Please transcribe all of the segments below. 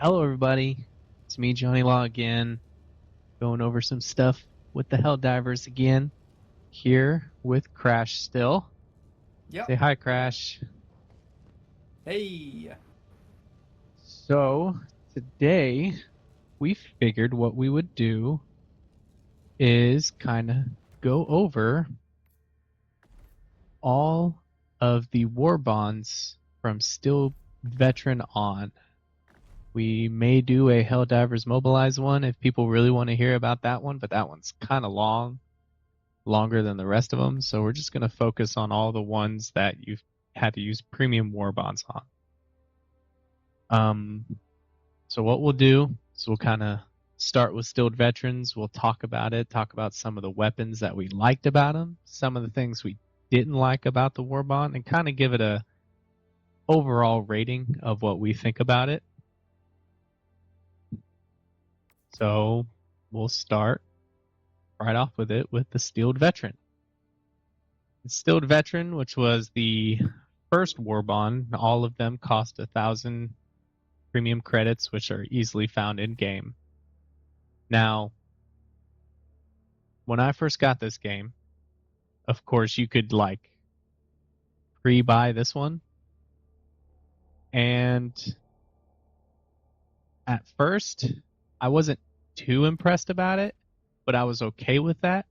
Hello, everybody. It's me, Johnny Law, again, going over some stuff with the Helldivers again. Here with Crash still. Yep. Say hi, Crash. Hey. So, today we figured what we would do is kind of go over all of the warbonds from Still Veteran on. We may do a Helldivers Mobilize one if people really want to hear about that one, but that one's kind of longer than the rest of them. So we're just going to focus on all the ones that you've had to use premium war bonds on. So what we'll do is we'll kind of start with Stilled Veterans. We'll talk about it, talk about some of the weapons that we liked about them, some of the things we didn't like about the war bond, and kind of give it a overall rating of what we think about it. So we'll start right off with it with the Steeled Veteran. The Steeled Veteran, which was the first war bond, all of them cost 1,000 premium credits, which are easily found in game. Now, when I first got this game, of course, you could like pre-buy this one, and at first, I wasn't too impressed about it, but I was okay with that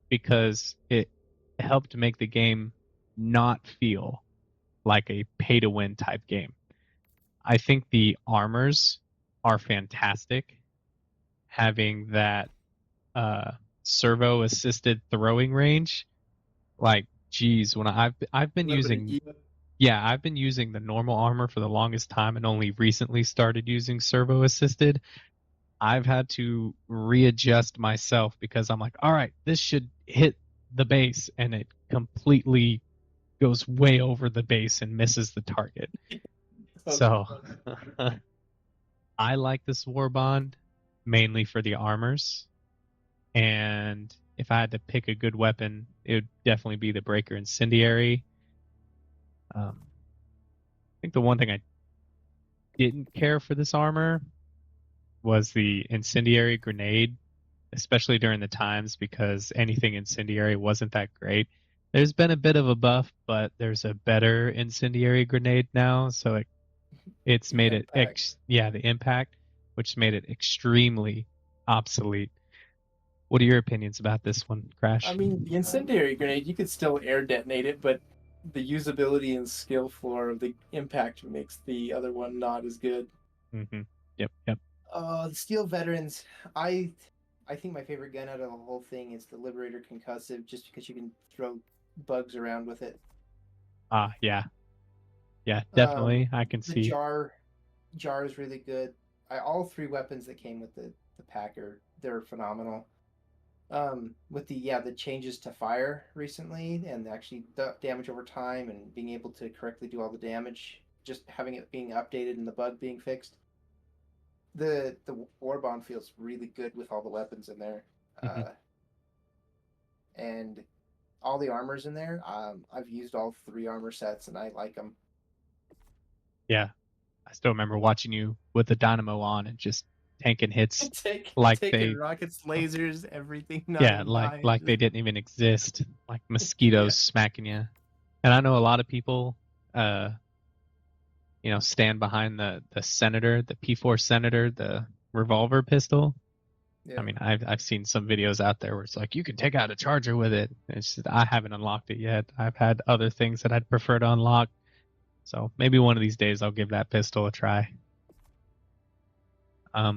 because it helped make the game not feel like a pay-to-win type game. I think the armors are fantastic. Having that servo-assisted throwing range, like, geez, when I've been A little bit of using, ego. yeah, I've been using the normal armor for the longest time and only recently started using servo-assisted. I've had to readjust myself because I'm like, all right, this should hit the base, and it completely goes way over the base and misses the target. Oh, that's So funny. I like this warbond mainly for the armors, and if I had to pick a good weapon, it would definitely be the Breaker Incendiary. I think the one thing I didn't care for this armor was the Incendiary Grenade, especially during the times because anything Incendiary wasn't that great. There's been a bit of a buff, but there's a better Incendiary Grenade now, so it's The made it impact. the impact, which made it extremely obsolete. What are your opinions about this one, I Crash? mean, the incendiary grenade, you could still air detonate it, but the usability and skill floor of the impact makes the other one not as good. Mm-hmm. Yep. The Steel Veterans, I I think my favorite gun out of the whole thing is the Liberator Concussive, just because you can throw bugs around with it. Yeah, Um, definitely. I can the see. jar is really good. All three weapons that came with the packer, they're phenomenal. With the changes to fire recently and actually damage over time and being able to correctly do all the damage, just having it being updated and the bug being fixed, the warbond feels really good with all the weapons in there, Hmm. and all the armors in there. I've used all three armor sets and I like them. Yeah, I still remember watching you with the dynamo on and just tanking hits like Taking they, rockets, lasers, everything, yeah, nine like nines. like they Just didn't even exist, like yeah, mosquitoes smacking you. And I know a lot of people, uh, stand behind the Senator, the P4 Senator, the revolver pistol. I yeah. mean, I've seen some videos out there where it's like you can take out a charger with it. It's just, I haven't unlocked it yet. I've had other things that I'd prefer to unlock. So maybe one of these days I'll give that pistol a try.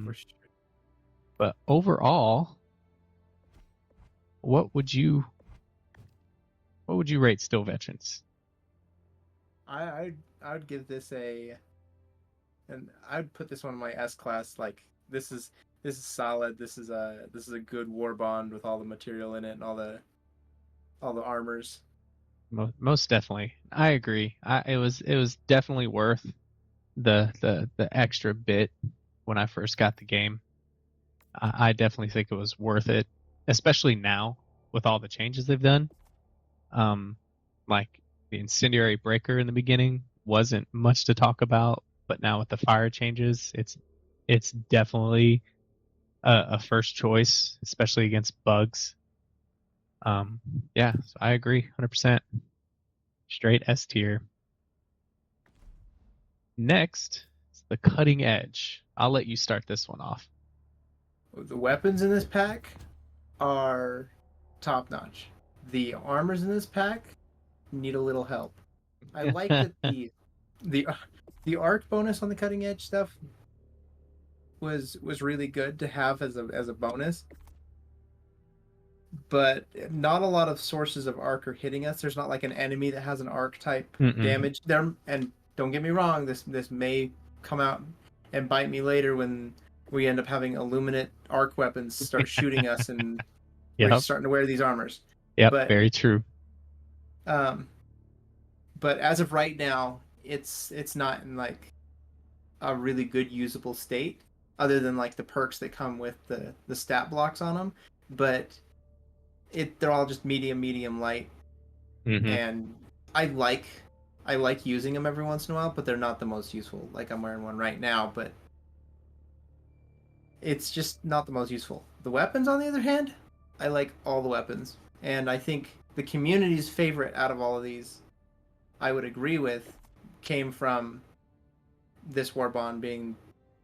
For Um, sure. but overall, what would you what would you rate Still Veterans? I I I would give this a, and I'd put this one in my S class. Like this is solid. This is a good war bond with all the material in it and all the armors. Most definitely, I agree. It was definitely worth the extra bit when I first got the game. I definitely think it was worth it, especially now with all the changes they've done. Um, like the incendiary breaker in the beginning wasn't much to talk about, but now with the fire changes, it's it's definitely a first choice, especially against bugs. Yeah, so I agree 100%. Straight S tier. Next is the cutting edge. I'll let you start this one off. The weapons in this pack are top notch. The armors in this pack need a little help. I like that the the arc bonus on the cutting edge stuff was really good to have as a bonus, but not a lot of sources of arc are hitting us. There's not like an enemy that has an arc type damage there. And don't get me wrong, this may come out and bite me later when we end up having illuminate arc weapons start shooting us and we're Yep. starting to wear these armors. Yep, But very true. But as of right now, it's not in like a really good usable state, other than like the perks that come with the stat blocks on them. But they're all just medium light, and I like using them every once in a while, but they're not the most useful. Like I'm wearing one right now, but it's just not the most useful. The weapons, on the other hand, I like all the weapons, and I think the community's favorite out of all of these, I would agree with, came from this Warbond being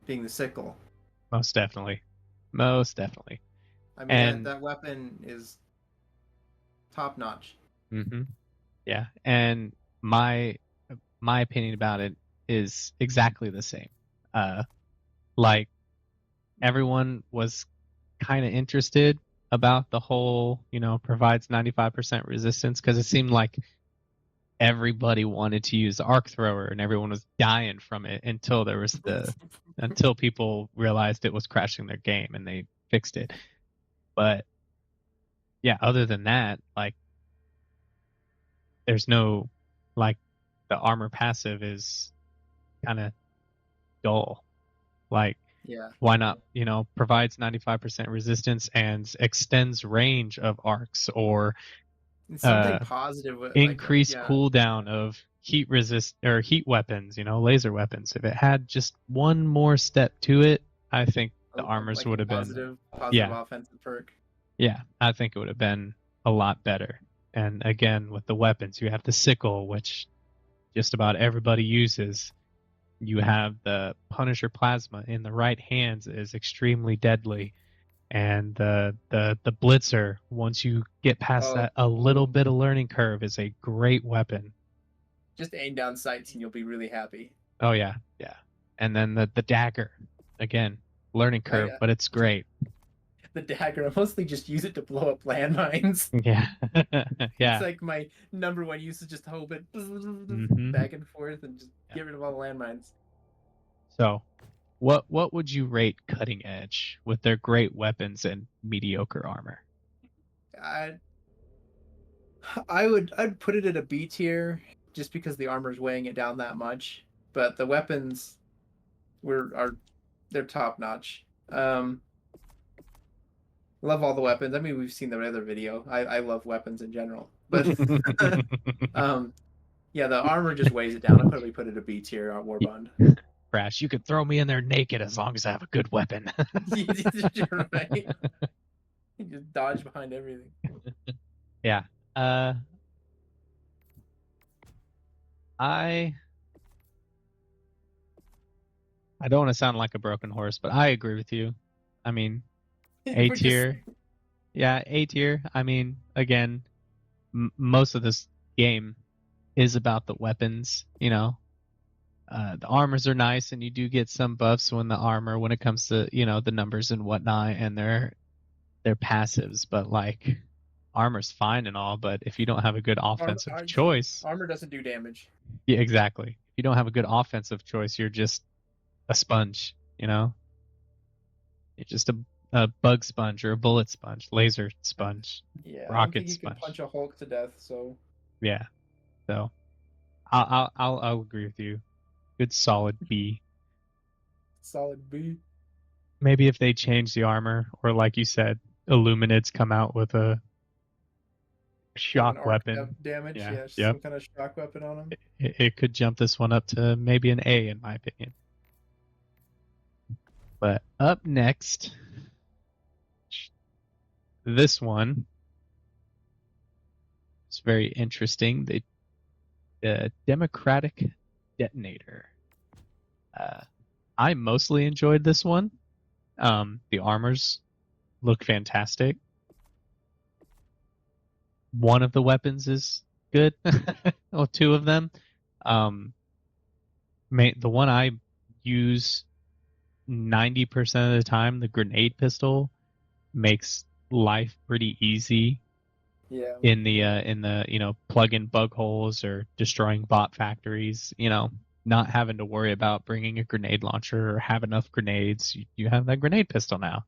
the sickle. Most definitely. Most definitely. I mean, And that weapon is top notch. Yeah, and my opinion about it is exactly the same. Like everyone was kind of interested about the whole, provides 95% resistance, because it seemed like everybody wanted to use the arc thrower and everyone was dying from it until there was until people realized it was crashing their game and they fixed it. But yeah, other than that, like there's no, like, the armor passive is kind of dull. Like, Yeah. why not, provides 95% resistance and extends range of arcs, or It's something positive, increase cooldown of heat resist or heat weapons, laser weapons. If it had just one more step to it, I think the armors like would have positive been offensive perk. Yeah, I think it would have been a lot better. And again, with the weapons, you have the sickle, which just about everybody uses. You have the Punisher plasma in the right hands is extremely deadly, and the blitzer, once you get past that a little bit of learning curve, is a great weapon. Just aim down sights and you'll be really happy. Oh yeah. And then the dagger, again, learning curve, but it's great. The dagger, I mostly just use it to blow up landmines. Yeah. It's like my number one use is just hope it back and forth and just get rid of all the landmines. So, what would you rate Cutting Edge with their great weapons and mediocre armor? I'd put it at a B tier just because the armor's weighing it down that much, but the weapons they're top notch. Love all the weapons. I mean, we've seen the other video. I love weapons in general, but yeah, the armor just weighs it down. I'd probably put it a B tier on Warbond. Crash, you could throw me in there naked as long as I have a good weapon. You're right. You just dodge behind everything. Yeah. I don't want to sound like a broken horse, but I agree with you. I mean, A tier. Yeah, A tier. I mean, again, most of this game is about the weapons, the armors are nice, and you do get some buffs when it comes to, the numbers and whatnot, and their passives, but like armor's fine and all, but if you don't have a good offensive choice, armor doesn't do damage. Yeah, exactly. If you don't have a good offensive choice, you're just a sponge, You're just a bug sponge or a bullet sponge, laser sponge, yeah, rocket I don't think you sponge. can punch a Hulk to death, so yeah. So I'll agree with you. Good solid B. Solid B. Maybe if they change the armor, or like you said, Illuminates come out with a shock weapon. Damage, Yep. some kind of shock weapon on them. It could jump this one up to maybe an A, in my opinion. But up next, this one is very interesting. The Democratic Detonator. I mostly enjoyed this one. The armors look fantastic. One of the weapons is good, or two of them. Um, the one I use 90% of the time, the grenade pistol, makes life pretty easy Yeah. in the plug-in bug holes or destroying bot factories. Not having to worry about bringing a grenade launcher or have enough grenades. You have that grenade pistol now.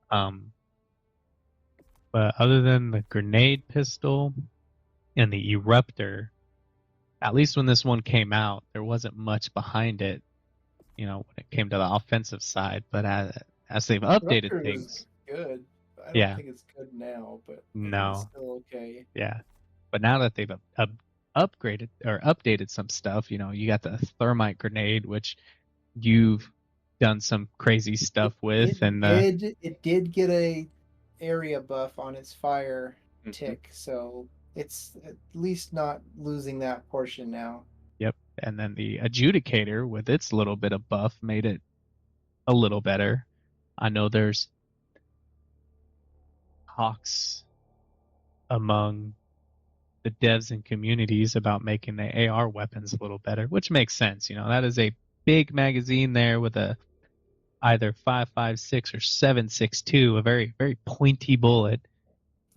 Um, but other than the grenade pistol and the eruptor, at least when this one came out, there wasn't much behind it. When it came to the offensive side. But as they've updated Rupture was things, good. I don't yeah, think it's good now, but I think it's no, still okay. yeah. But now that they've upgraded or updated some stuff, you got the thermite grenade, which you've done some crazy stuff with, and It did get a area buff on its fire Mhm. tick, so it's at least not losing that portion now. Yep, and then the adjudicator with its little bit of buff made it a little better. I know there's talks among the devs and communities about making the AR weapons a little better, which makes sense. That is a big magazine there with a either 5.56 or 7.62, a very very pointy bullet.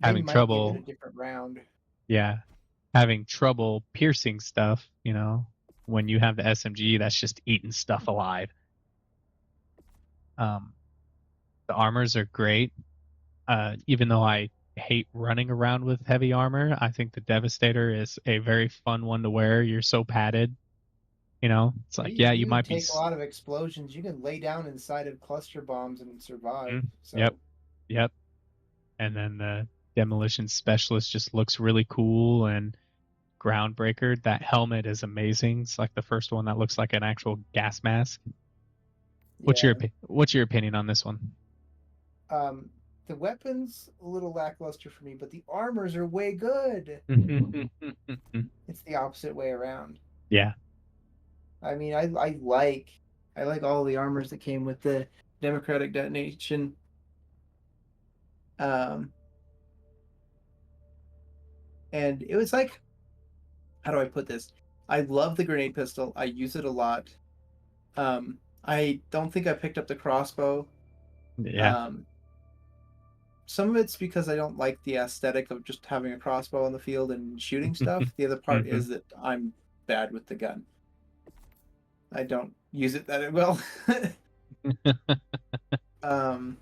They Having might give it a trouble, different round. yeah, having trouble piercing stuff. When you have the SMG, that's just eating stuff alive. Um, the armors are great. Even though I hate running around with heavy armor, I think the Devastator is a very fun one to wear. You're so padded. It's like, yeah, you You might be. take a lot of explosions. You can lay down inside of cluster bombs and survive. Yep, So yep. And then the demolition specialist just looks really cool and groundbreaker. That helmet is amazing. It's like the first one that looks like an actual gas mask. yeah. What's your opinion on this one? Um, the weapons a little lackluster for me, but the armors are way good. It's the opposite way around. Yeah. I mean, I like all the armors that came with the Democratic Detonation. Um, and it was like, how do I put this? I love the grenade pistol. I use it a lot. I don't think I picked up the crossbow. Yeah. Um, some of it's because I don't like the aesthetic of just having a crossbow on the field and shooting stuff. The other part hmm is that I'm bad with the gun. I don't use it that well. um,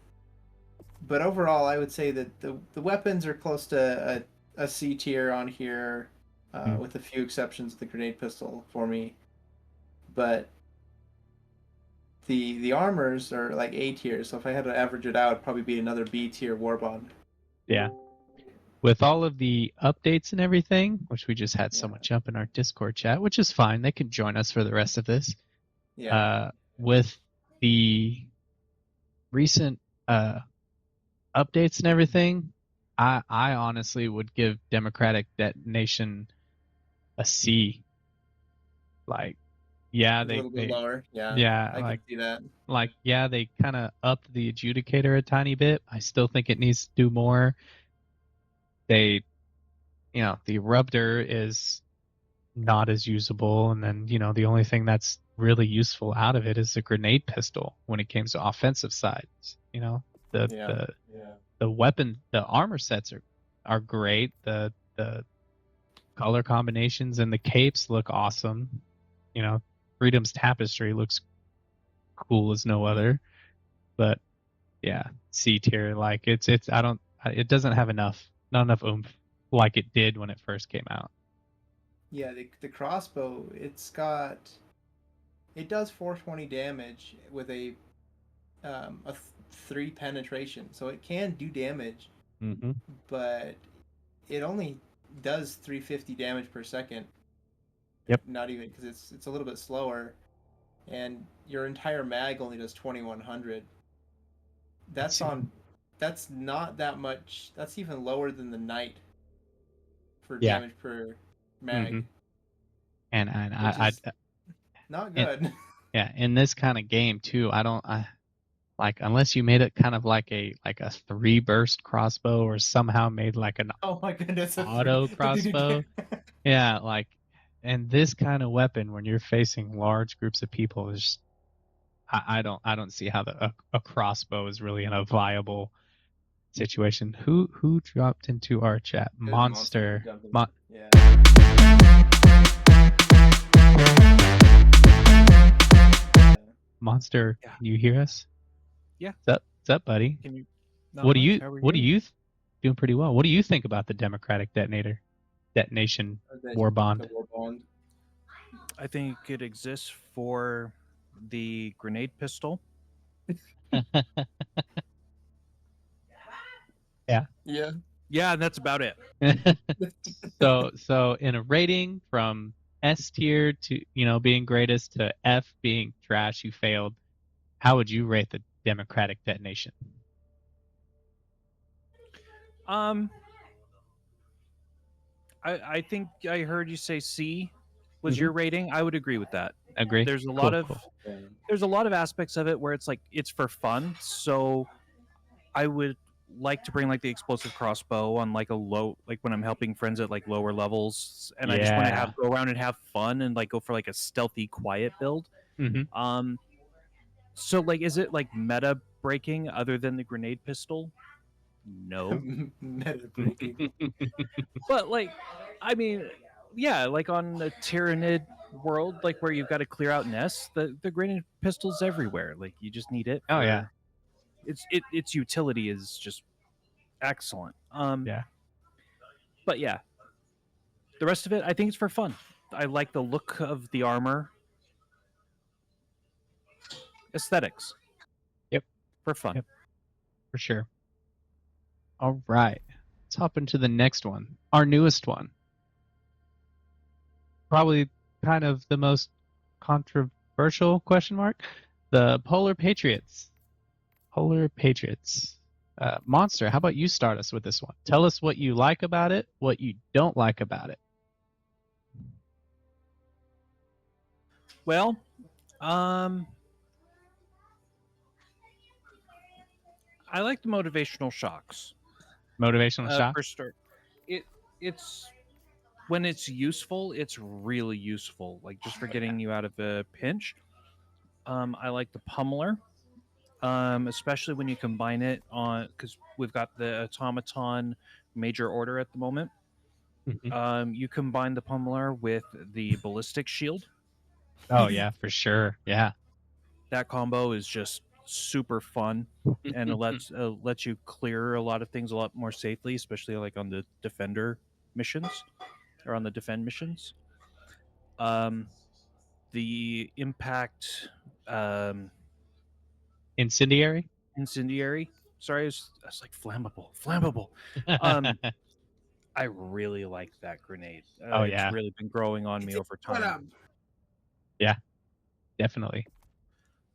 but overall, I would say that the weapons are close to a C tier on here, with a few exceptions. The grenade pistol for me, but the armors are like A tier. So if I had to average it out, it'd probably be another B tier Warbond. Yeah. With all of the updates and everything, which we just had Yeah, someone jump in our Discord chat, which is fine. They can join us for the rest of this. yeah, With the recent updates and everything, I honestly would give Democratic Detonation a C. Like, yeah, a little bit lower. Yeah, yeah, I can see that. yeah, they kind of upped the adjudicator a tiny bit. I still think it needs to do more. They, the eruptor is not as usable, and then the only thing that's really useful out of it is the grenade pistol when it comes to offensive sides. The Yeah, the the weapon, the armor sets are great. The color combinations and the capes look awesome. Freedom's tapestry looks cool as no other. But yeah, C tier. Like it's I don't it doesn't have not enough oomph like it did when it first came out. yeah. The crossbow, it does 420 damage with a 3 penetration, so it can do damage, Mm-hmm. but it only does 350 damage per second. Yep. Not even, because it's a little bit slower. and your entire mag only does 2100. That's see. on. That's not that much. That's even lower than the knight for Yeah. damage per hmm mag, And which I is not and good. yeah, in this kind of game too, I like unless you made it kind of like a 3 burst crossbow or somehow made like an Oh my goodness, a three. auto crossbow. Yeah, like and this kind of weapon when you're facing large groups of people is just, I don't see how a crossbow is really in a viable situation. Who dropped into our chat? It was monster. Monster. Jumping. Mon- Yeah. Monster, Yeah. can you hear us? Yeah. What's up, buddy? Can you? Not What do much. you How are what do you? you doing pretty well? What do you think about the Democratic detonation war bond? The Warbond. I think it exists for the grenade pistol. Yeah. Yeah. Yeah, that's about it. So in a rating from S tier to being greatest to F being trash, you failed. How would you rate the Democratic detonation? Um, I think I heard you say C was your rating. I would agree with that. Agree. There's a Cool, lot of cool. there's a lot of aspects of it where it's like it's for fun. So I would like to bring like the explosive crossbow on like a low, like when I'm helping friends at like lower levels, and I just want to Yeah. go around and have fun and like go for like a stealthy, quiet build. Mhm. So like, is it like meta breaking other than the grenade pistol? No, Meta breaking. but like, I mean, yeah, like on the Tyranid world, like where you've got to clear out nests, the grenade pistol's everywhere. Like you just need it. Oh, For, yeah. its utility is just excellent. Yeah. But yeah, the rest of it, I think it's for fun. I like the look of the armor, aesthetics. Yep. For fun. Yep. For sure. All right. Let's hop into the next one. Our newest one. Probably kind of the most controversial question mark. The Polar Patriots. Polar Patriots. Monster, how about you start us with this one? Tell us what you like about it, what you don't like about it. Well, I like the motivational shocks. Motivational shock? For start, it's when it's useful, it's really useful. Like just for getting you out of a pinch. I like the pummeler, especially when you combine it on because we've got the automaton major order at the moment. Mhm. You combine the pummeler with the ballistic shield. Oh yeah, for sure. Yeah. That combo is just super fun, and it lets you clear a lot of things a lot more safely, especially like on the defender missions or on the defend missions. The impact Incendiary? incendiary. Sorry, it's like flammable. Um, I really like that grenade. Oh It's yeah. really been growing on me over time. Yeah. Definitely.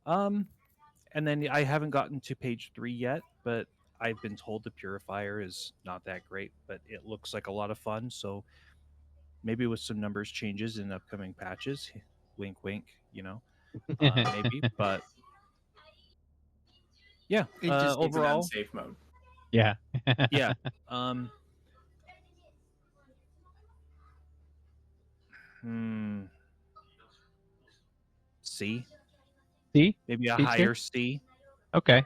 And then I haven't gotten to page 3 yet, but I've been told the purifier is not that great, but it looks like a lot of fun. So maybe with some numbers changes in upcoming patches, wink, wink, maybe. But yeah, It just needs an overall, unsafe mode. Yeah. yeah. C, C? maybe a C tier? higher C, Okay.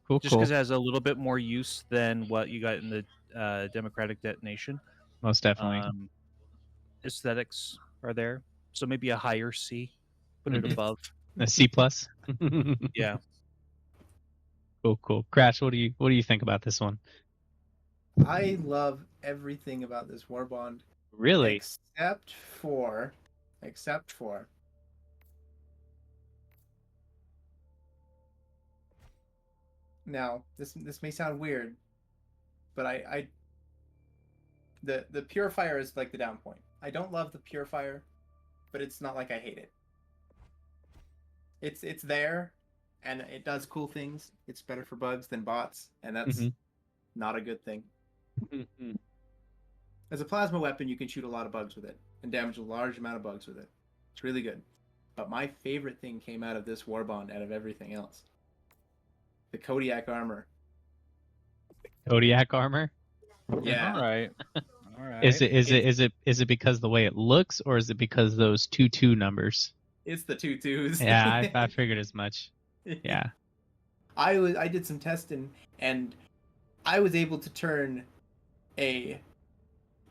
Cool, just because cool. it has a little bit more use than what you got in the Democratic Detonation. Most definitely. Aesthetics are there, so maybe a higher C. Put it above. A C plus. Yeah. Cool, cool. Crash, what do you think about this one? I love everything about this Warbond. Really? Except for now this may sound weird, but I the purifier is like the down point. I don't love the purifier, but it's not like I hate it. It's there, and it does cool things. It's better for bugs than bots, and that's not a good thing. As a plasma weapon, you can shoot a lot of bugs with it and damage a large amount of bugs with it. It's really good. But my favorite thing came out of this Warbond out of everything else. The Kodiak armor. Kodiak armor. Yeah. All right. All right. Is it because the way it looks, or is it because those 2-2 numbers? It's the 2-2s. Yeah, I figured as much. Yeah. I did some testing, and I was able to turn a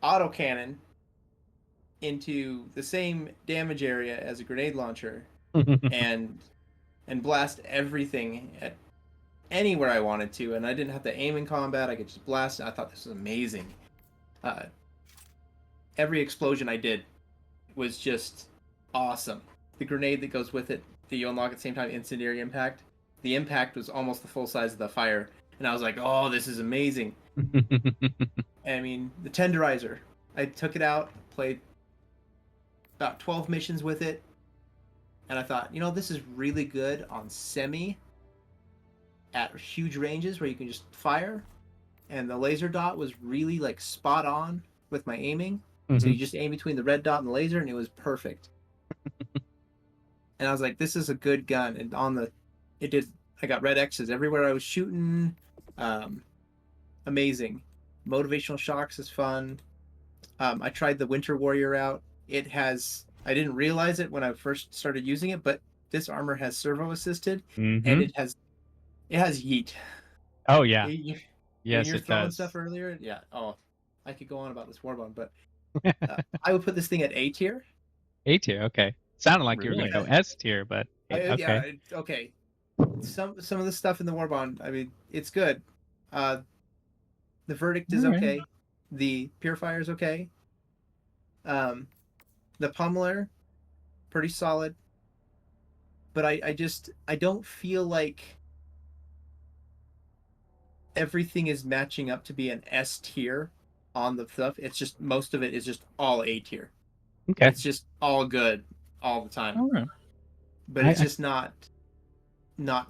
autocannon into the same damage area as a grenade launcher and blast everything at anywhere I wanted to, and I didn't have to aim in combat. I could just blast it. I thought this was amazing. Every explosion I did was just awesome. The grenade that goes with it that you unlock at the same time, incendiary impact. The impact was almost the full size of the fire, and I was like, oh, this is amazing. I mean, the tenderizer. I took it out, played about 12 missions with it, and I thought, this is really good on semi at huge ranges where you can just fire, and the laser dot was really like spot on with my aiming. So you just aim between the red dot and the laser, and it was perfect. And I was like, this is a good gun. And I got red X's everywhere I was shooting. Amazing. Motivational shocks is fun. I tried the Winter Warrior out. I didn't realize it when I first started using it, but this armor has servo assisted, and it has yeet. Oh yeah. Yes, it throwing does. stuff earlier. Yeah. Oh, I could go on about this Warbond, but I would put this thing at A tier. A tier, okay. Sounded like you were Really? going to go S tier, but okay. Yeah, okay. Some of the stuff in the Warbond, I mean, it's good. The Verdict is okay. The Purifier is okay. The Pummeler, pretty solid. But I don't feel like everything is matching up to be an S tier on the stuff. It's just, most of it is just all A tier. Okay. It's just all good all the time. All right. But it's just not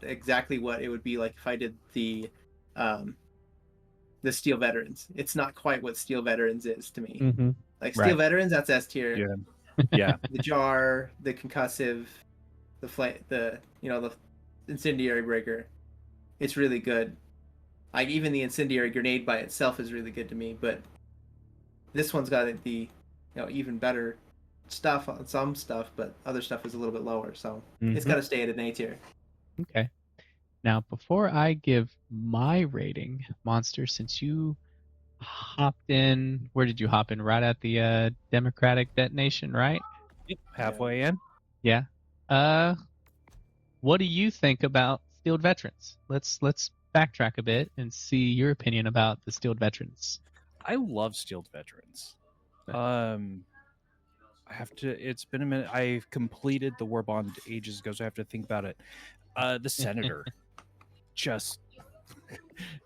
exactly what it would be like if I did the Steel Veterans. It's not quite what Steel Veterans is to me. Like Steel Veterans, that's S tier. Yeah. The jar, the concussive, the incendiary breaker. It's really good. Like even the incendiary grenade by itself is really good to me, but this one's got the even better stuff on some stuff, but other stuff is a little bit lower, so it's got to stay at an A tier. Okay. Now, before I give my rating, Monster, since you hopped in, where did you hop in? Right at the Democratic detonation, right? Yep. Halfway in. Yeah. What do you think about Steeled Veterans? Let's backtrack a bit and see your opinion about the Steeled Veterans. I love Steeled Veterans. It's been a minute. I completed the Warbond ages ago, so I have to think about it. The Senator.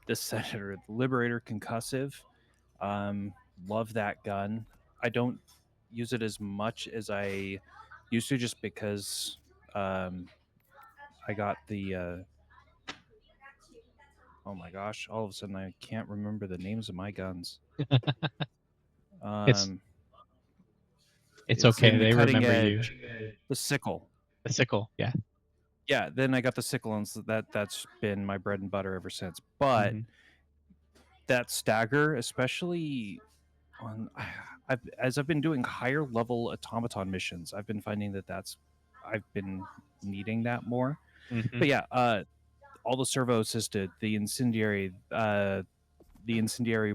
The Senator. The Liberator Concussive. Love that gun. I don't use it as much as I used to just because I got the... oh my gosh, all of a sudden I can't remember the names of my guns. It's okay. They remember edge. You. The sickle. The sickle, yeah. Yeah, then I got the sickle, and so that's been my bread and butter ever since. But that stagger, especially as I've been doing higher level automaton missions, I've been finding I've been needing that more. But yeah, all the servo assisted, the incendiary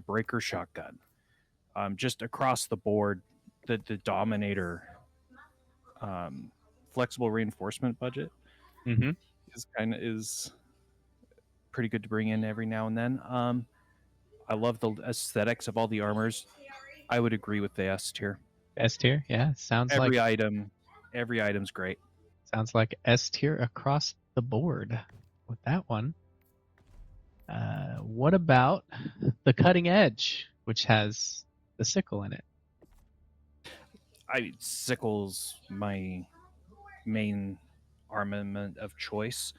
breaker shotgun, just across the board, the Dominator, flexible reinforcement budget is pretty good to bring in every now and then. I love the aesthetics of all the armors. I would agree with the S tier. S tier, yeah. Sounds every like every item's great. Sounds like S tier across the board with that one. What about the Cutting Edge, which has the sickle in it? Sickle's my main armament of choice.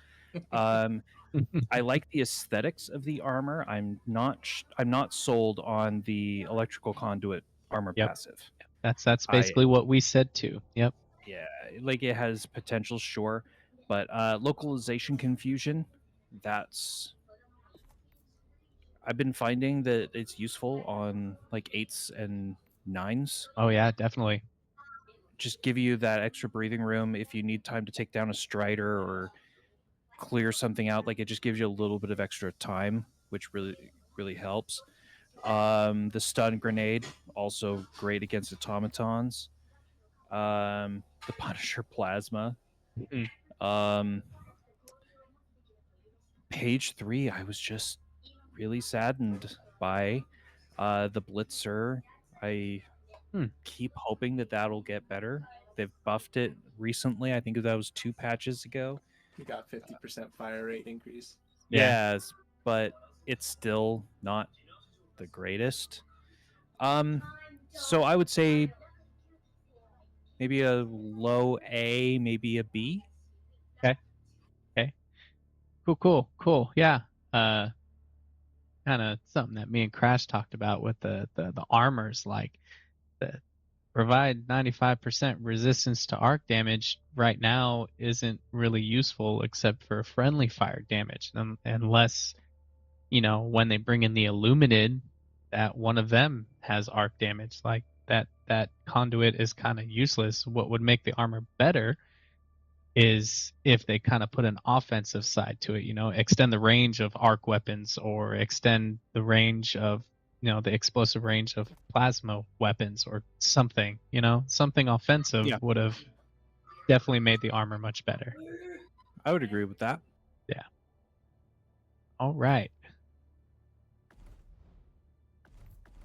I like the aesthetics of the armor. I'm not sold on the electrical conduit armor Yep. passive. That's basically what we said too. Yep. Yeah, like it has potential, sure, but localization confusion, that's I've been finding that it's useful on like 8s and 9s. Oh yeah, definitely. Just give you that extra breathing room if you need time to take down a strider or clear something out. Like it just gives you a little bit of extra time, which really helps. The stun grenade, also great against automatons. The Punisher plasma. Mhm. Page 3, I was just really saddened by the Blitzer. I keep hoping that that'll get better. They've buffed it recently. I think that was 2 patches ago. You got 50% fire rate increase. Yeah. Yes, but it's still not the greatest. So I would say maybe a low A, maybe a B. Okay. Okay. Cool. Yeah. Kind of something that me and Crash talked about with the armors, like the provide 95% resistance to arc damage right now isn't really useful except for friendly fire damage, unless when they bring in the Illuminid, that one of them has arc damage. Like that conduit is kind of useless. What would make the armor better is if they kind of put an offensive side to it, extend the range of arc weapons or extend the range of, the explosive range of plasma weapons or something, something offensive Yeah. would have definitely made the armor much better. I would agree with that. Yeah. All right.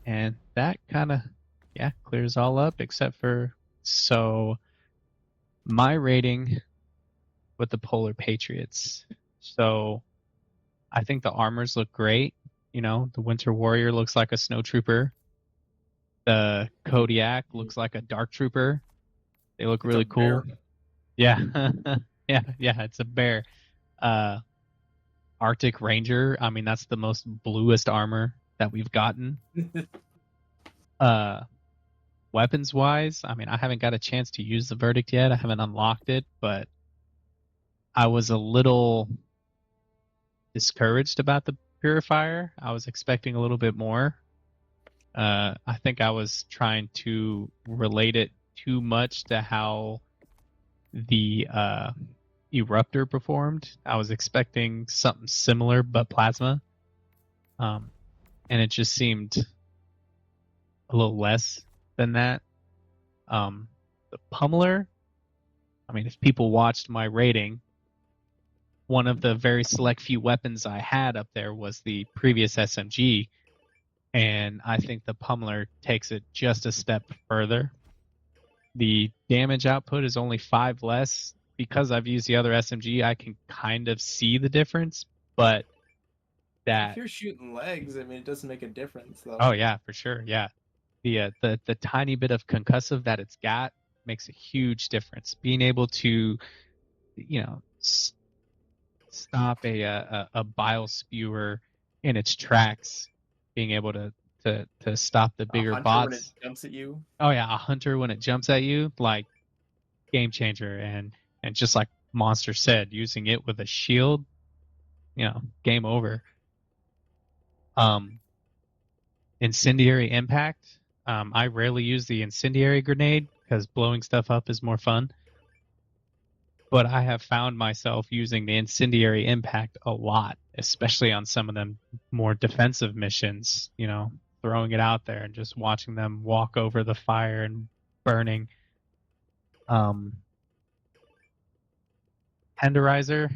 And that kind of, clears all up except for, so my rating with the Polar Patriots. So I think the armors look great. The Winter Warrior looks like a snowtrooper. The Kodiak looks like a dark trooper. They look really cool. Bear. Yeah. yeah, it's a bear. Arctic Ranger, I mean, that's the most bluest armor that we've gotten. Weapons wise, I mean, I haven't got a chance to use the Verdict yet. I haven't unlocked it, but I was a little discouraged about the Purifier. I was expecting a little bit more. I think I was trying to relate it too much to how the Eruptor performed. I was expecting something similar but plasma. And it just seemed a little less than that. The Pummeler, I mean, if people watched my rating, one of the very select few weapons I had up there was the previous SMG, and I think the Pummeler takes it just a step further. The damage output is only 5 less. Because I've used the other SMG, I can kind of see the difference, but If you're shooting legs, I mean, it doesn't make a difference, though. Oh yeah, for sure, yeah. The tiny bit of concussive that it's got makes a huge difference. Being able to, stop a bile spewer in its tracks, being able to stop the bigger Hunter bots. when it jumps at you. Oh yeah, a hunter when it jumps at you, like game changer. And just like Monster said, using it with a shield, game over. Incendiary impact. I rarely use the incendiary grenade because blowing stuff up is more fun. But I have found myself using the incendiary impact a lot, especially on some of them more defensive missions, throwing it out there and just watching them walk over the fire and burning. Tenderizer,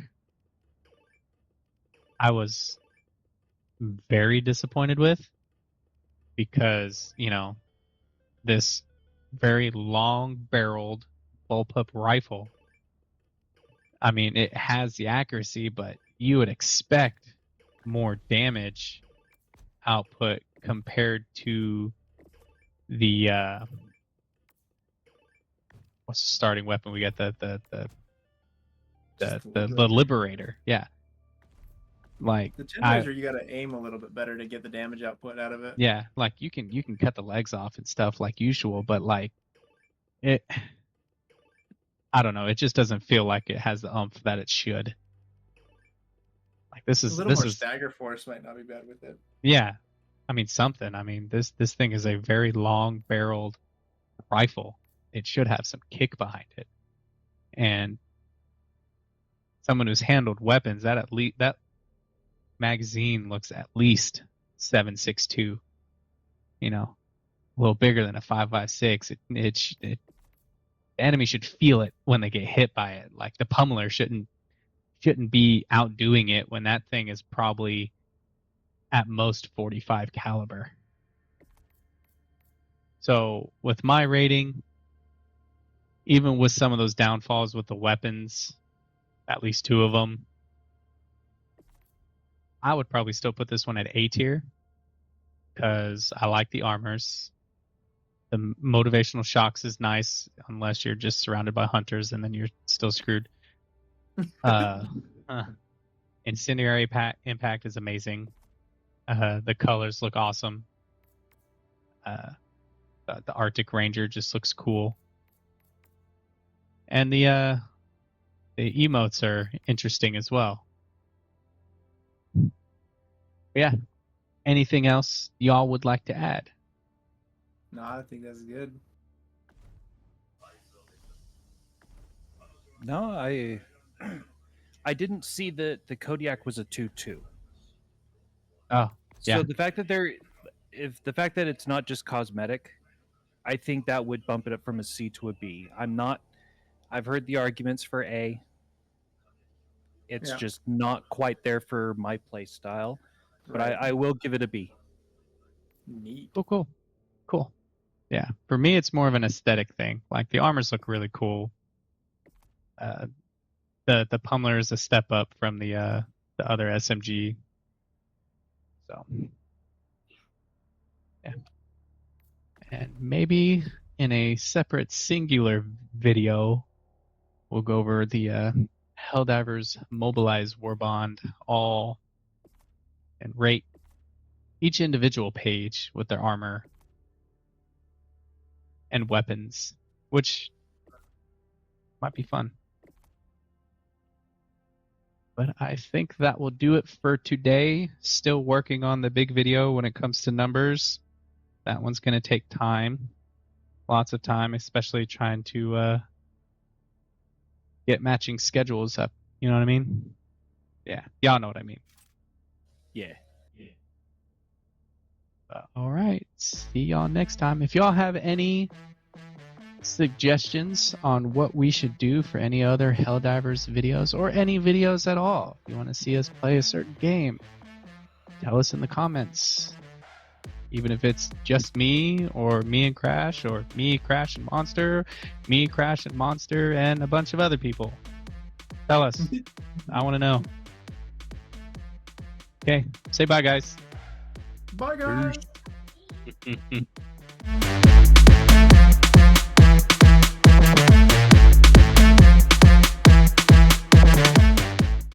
I was very disappointed with because, this very long-barreled bullpup rifle, I mean, it has the accuracy, but you would expect more damage output compared to the what's the starting weapon? We got the the Liberator. Yeah. Like The Tenderizer, you got to aim a little bit better to get the damage output out of it. yeah, like you can cut the legs off and stuff like usual, but like it, I don't know, it just doesn't feel like it has the oomph that it should. Like this A is little more stagger force might not be bad with it. yeah, I mean something. I mean this thing is a very long barreled rifle. It should have some kick behind it, and someone who's handled weapons that magazine looks at least 7.62. You know, a little bigger than a 5.56. The enemy should feel it when they get hit by it. Like the pummeler shouldn't be outdoing it when that thing is probably at most 45 caliber. So with my rating, even with some of those downfalls with the weapons, at least 2 of them, I would probably still put this one at A tier because I like the armors. The motivational shocks is nice unless you're just surrounded by hunters and then you're still screwed. Incendiary impact is amazing. The colors look awesome. The Arctic Ranger just looks cool. And the emotes are interesting as well. Yeah. Anything else y'all would like to add? No, I think that's good. No, I didn't see that the Kodiak was a 2-2. Oh, yeah. So the fact that it's not just cosmetic, I think that would bump it up from a C to a B. I've heard the arguments for A. It's just not quite there for my play style, but Right. I will give it a B. Neat. Oh, cool. Yeah, for me, it's more of an aesthetic thing. Like the armors look really cool. The pummeler is a step up from the other SMG. So, yeah. And maybe in a separate singular video, we'll go over the Helldivers Mobilize Warbond all and rate each individual page with their armor and weapons, which might be fun. But I think that will do it for today. Still working on the big video when it comes to numbers. That one's going to take time. Lots of time, especially trying to get matching schedules up. You know what I mean? Yeah, y'all know what I mean. Yeah. All right. See y'all next time. If y'all have any suggestions on what we should do for any other Helldivers videos or any videos at all, if you want to see us play a certain game, tell us in the comments. Even if it's just me or me and Crash or me, Crash and Monster, me, Crash and Monster, and a bunch of other people. Tell us. I want to know. Okay. Say bye, guys. Bye, guys. Peace.